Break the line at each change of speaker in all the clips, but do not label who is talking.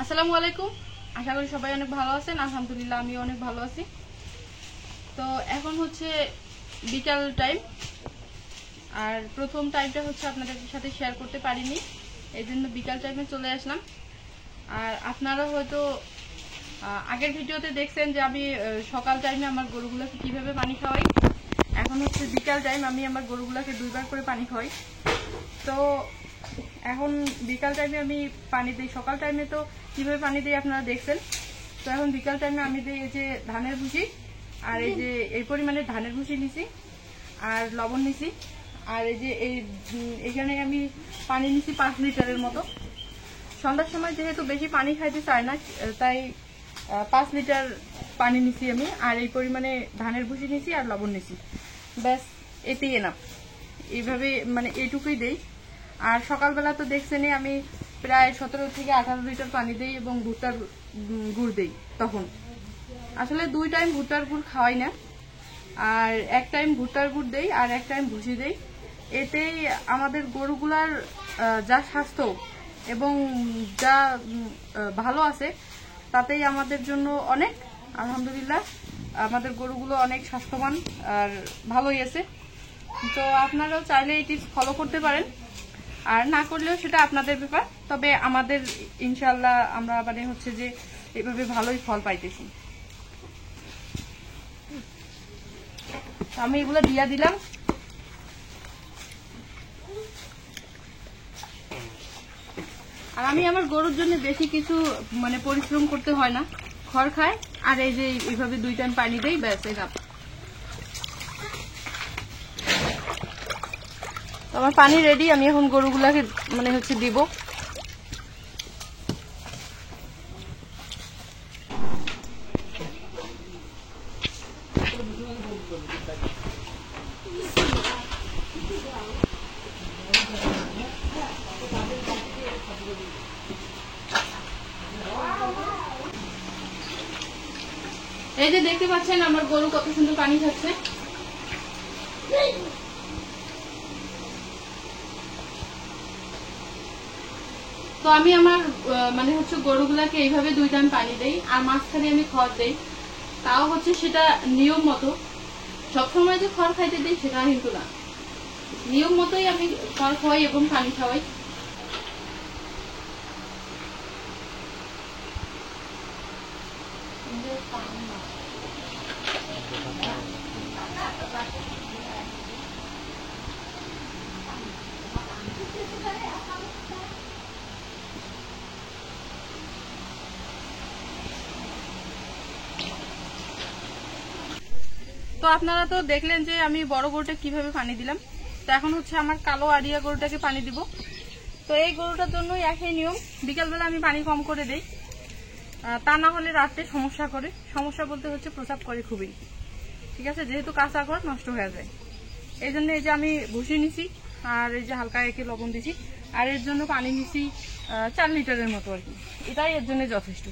আসসালামু আলাইকুম। আশা করি সবাই অনেক ভালো আছেন। আলহামদুলিল্লাহ আমিও অনেক ভালো আছি। তো এখন হচ্ছে বিকাল টাইম, আর প্রথম টাইমটা হচ্ছে আপনাদের সাথে শেয়ার করতে পারিনি, এই জন্য বিকাল টাইমে চলে আসলাম। আর আপনারা হয়তো আগের ভিডিওতে দেখছেন যে আমি সকাল টাইমে আমার গরুগুলোকে কীভাবে পানি খাওয়াই। এখন হচ্ছে বিকাল টাইম, আমি আমার গরুগুলোকে 2 বার করে পানি খাওয়াই। তো এখন বিকাল টাইমে আমি পানি দিই। সকাল টাইমে তো কীভাবে পানি দিই আপনারা দেখছেন। তো এখন বিকাল টাইমে আমি দিই এই যে ধানের ভুসি, আর এই যে এই পরিমাণে ধানের ভুসি নিছি, আর লবণ নিছি, আর এই যে এইখানে আমি পানি নিছি 5 লিটারের মতো। সন্ধ্যার সময় যেহেতু বেশি পানি খাইতে চায় না, তাই 5 লিটার পানি নিছি আমি, আর এই পরিমাণে ধানের ভুসি নিছি আর লবণ নিছি। ব্যাস, এতেই এনাফ। এইভাবে মানে এইটুকুই দেই। আর সকালবেলা তো দেখছেনই আমি প্রায় 17 থেকে 18 লিটার পানি দিই এবং ভুট্টার গুড় দিই। তখন আসলে 2 টাইম ভুট্টার গুড় খাওয়াই না, আর 1 টাইম ভুট্টার গুড় দেই আর 1 টাইম ভুসি দেই। এতেই আমাদের গরুগুলার যা স্বাস্থ্য এবং যা ভালো আছে, তাতেই আমাদের জন্য অনেক, আলহামদুলিল্লাহ আমাদের গরুগুলো অনেক স্বাস্থ্যবান আর ভালোই আছে। তো আপনারাও চাইলে এই টিপস ফলো করতে পারেন, আর না করলেও সেটা আপনাদের ব্যাপার। তবে আমাদের ইনশাল্লাহ আমরা মানে হচ্ছে যে এইভাবে ভালোই ফল পাইতেছি। আমি এগুলো দিয়া দিলাম। আর আমি আমার গরুর জন্য বেশি কিছু মানে পরিশ্রম করতে হয় না, খড় খায় আর এই যে এইভাবে 2 টাইম পানি দেই, ব্যাস এনাফ। আমার পানি রেডি, আমি এখন গরুগুলাকে মানে হচ্ছে দিব। এই যে দেখতে পাচ্ছেন আমার গরু কত সুন্দর পানি খাচ্ছে। তো আমি আমার মানে হচ্ছে গরুগুলাকে এইভাবে 2 টাইম পানি দেই, আর মাঝখানে আমি খড় দেই। তাও হচ্ছে সেটা নিয়ম মতো, সবসময় যে খড় খাইতে দিই সেটা কিন্তু না, নিয়ম মতোই আমি খড় খাওয়াই এবং পানি খাওয়াই। তো আপনারা তো দেখলেন যে আমি বড় গরুটা কিভাবে পানি দিলাম। তো এখন হচ্ছে আমার কালো আড়িয়া গরুটাকে পানি দিব। তো এই গরুটার জন্যই একই নিয়ম, বিকালবেলা আমি পানি কম করে দেই, তা না হলে রাতে সমস্যা করে। সমস্যা বলতে হচ্ছে প্রস্রাব করে খুবই, ঠিক আছে, যেহেতু কাঁচা ঘর নষ্ট হয়ে যায়। এই জন্য এই যে আমি ভুসি নিছি, আর এই যে হালকা একে লবণ দিছি, আর এর জন্য পানি নিছি 4 লিটারের মতো আর কি। এটাই এর জন্য যথেষ্ট,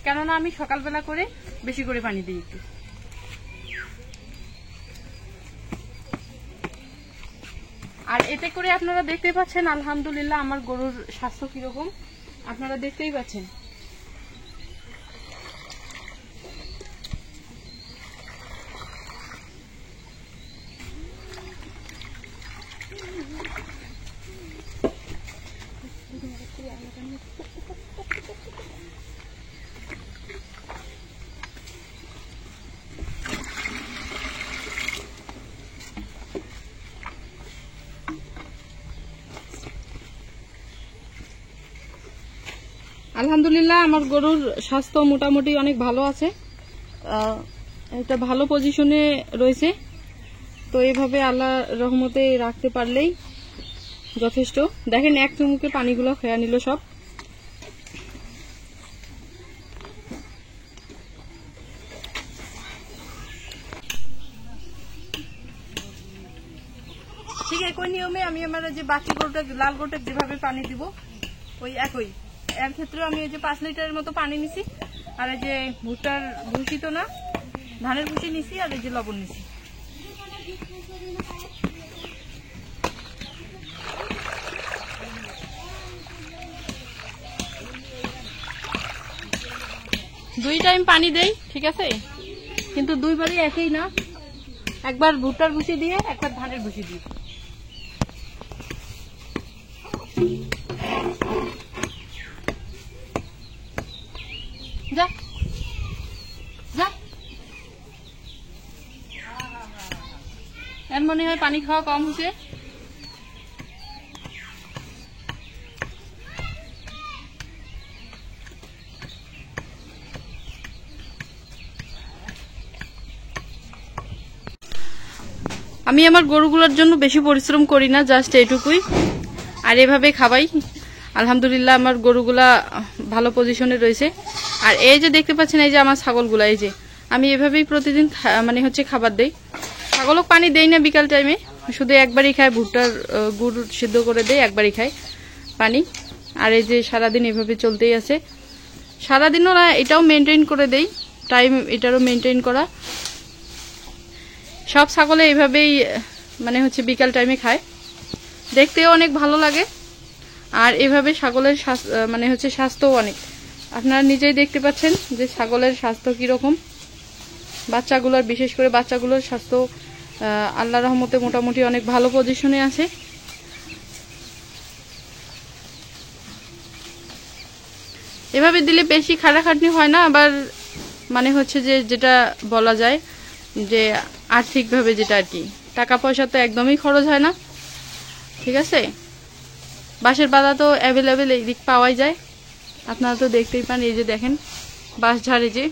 কেননা আমি সকালবেলা করে বেশি করে পানি দিই একটু। আর এতে করে আপনারা দেখতে পাচ্ছেন আলহামদুলিল্লাহ আমার গরুর স্বাস্থ্য কিরকম, আপনারা দেখতেই পাচ্ছেন। আলহামদুলিল্লাহ আমার গরুর স্বাস্থ্য মোটামুটি অনেক ভালো আছে, একটা ভালো পজিশনে রয়েছে। তো এইভাবে আল্লাহ রহমতে রাখতে পারলেই যথেষ্ট। দেখেন এক চুমুকে পানিগুলো খেয়ে নিল সব। ঠিক একই নিয়মে আমি আমার যে বাকি গরুটা লাল গরুটা যেভাবে পানি দিব ওই একই, এর ক্ষেত্রে আমি এই যে 5 লিটারের মতো পানি নিছি, আর এই যে ভুট্টার ভুসি তো না ধানের ভুসি নিছি, আর এই যে লবণ নিছি। 2 টাইম পানি দেই, ঠিক আছে, কিন্তু দুইবারই একই না, একবার ভুট্টার ভুসি দিয়ে একবার ধানের ভুসি দিই। যা যা, এর মনে হয় পানি খাওয়া কম হচ্ছে। আমি আমার গরুগুলোর জন্য বেশি পরিশ্রম করি না, জাস্ট এটুকুই, আর এভাবে খাওয়াই। আলহামদুলিল্লাহ আমার গরুগুলা ভালো পজিশনে রয়েছে। আর এই যে দেখতে পাচ্ছেন, এই যে আমার ছাগলগুলা, এই যে আমি এভাবেই প্রতিদিন মানে হচ্ছে খাবার দেই। ছাগলও পানি দেই না বিকাল টাইমে, শুধু একবারই খায়, ভুট্টার গুড় সিদ্ধ করে দেই, একবারই খায় পানি। আর এই যে সারাদিন এভাবে চলতেই আছে, সারাদিনও না, এটাও মেনটেন করে দেই, টাইম এটারও মেনটেন করা। সব ছাগলে এইভাবেই মানে হচ্ছে বিকাল টাইমে খায়, দেখতেও অনেক ভালো লাগে। আর এভাবে ছাগলের মানে হচ্ছে স্বাস্থ্যও অনেক, আপনারা নিজেই দেখতে পাচ্ছেন যে ছাগলের স্বাস্থ্য কিরকম। বাচ্চাগুলোর, বিশেষ করে বাচ্চাগুলোর স্বাস্থ্য আল্লাহর রহমতে মোটামুটি অনেক ভালো পজিশনে আছে। এভাবে দিলে বেশি খাটাখাটনি হয় না, আবার মানে হচ্ছে যে যেটা বলা যায় যে আর্থিকভাবে যেটা আর কি, টাকা পয়সা তো একদমই খরচ হয় না, ঠিক আছে। বাঁশের পাতা তো অ্যাভেলেবেল এই দিক পাওয়াই যায়, আপনারা তো দেখতেই পান। এই যে দেখেন বাঁশঝাড়, এই যে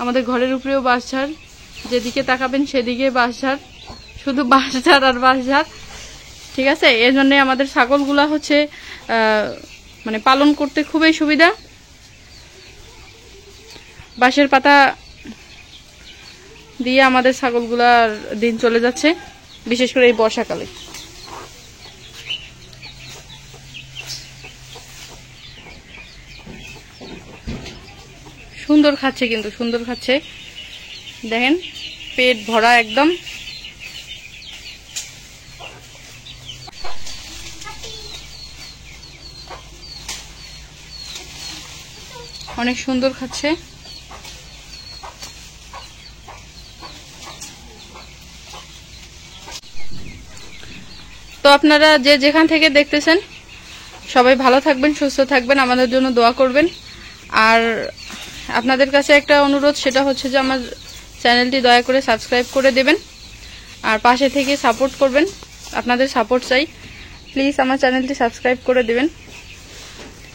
আমাদের ঘরের উপরেও বাঁশঝাড়, যেদিকে তাকাবেন সেদিকে বাঁশঝাড়, শুধু বাঁশঝাড় আর বাঁশঝাড়, ঠিক আছে। এর জন্য আমাদের ছাগলগুলা হচ্ছে মানে পালন করতে খুবই সুবিধা। বাঁশের পাতা দিয়ে আমাদের ছাগলগুলার দিন চলে যাচ্ছে, বিশেষ করে এই বর্ষাকালে। সুন্দর খাচ্ছে, কিন্তু সুন্দর খাচ্ছে, দেখেন পেট ভরা একদম। অনেক সুন্দর খাচ্ছে। তো আপনারা যে যেখান থেকে দেখতেছেন সবাই ভালো থাকবেন, সুস্থ থাকবেন, আমাদের জন্য দোয়া করবেন। আর আপনাদের কাছে একটা অনুরোধ, সেটা হচ্ছে যে আমার চ্যানেলটি দয়া করে সাবস্ক্রাইব করে দেবেন, আর পাশে থেকে সাপোর্ট করবেন, আপনাদের সাপোর্ট চাই, প্লিজ আমার চ্যানেলটি সাবস্ক্রাইব করে দেবেন।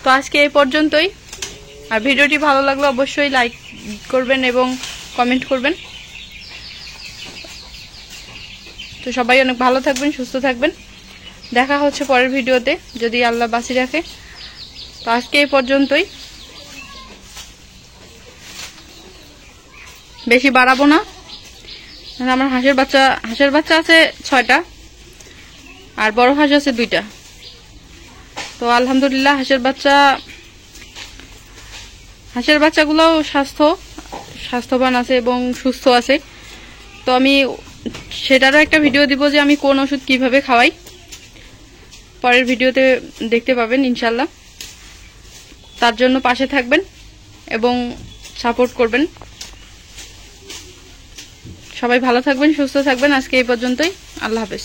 তো আজকে এই পর্যন্তই, আর ভিডিওটি ভালো লাগলে অবশ্যই লাইক করবেন এবং কমেন্ট করবেন। তো সবাই অনেক ভালো থাকবেন, সুস্থ থাকবেন, দেখা হচ্ছে পরের ভিডিওতে যদি আল্লাহ বাঁচি রাখে। তো আজকে এই পর্যন্তই, বেশি বাড়াবো না। আমার হাঁসের বাচ্চা আছে 6টা, আর বড় হাঁস আছে 2টা। তো আলহামদুলিল্লাহ হাঁসের বাচ্চাগুলোও স্বাস্থ্যবান আছে এবং সুস্থ আছে। তো আমি সেটারও একটা ভিডিও দিব যে আমি কোন ওষুধ কিভাবে খাওয়াই, পরের ভিডিওতে দেখতে পাবেন ইনশাল্লাহ। তার জন্য পাশে থাকবেন এবং সাপোর্ট করবেন। সবাই ভালো থাকবেন, সুস্থ থাকবেন। আজকে এই পর্যন্তই, আল্লাহ হাফেজ।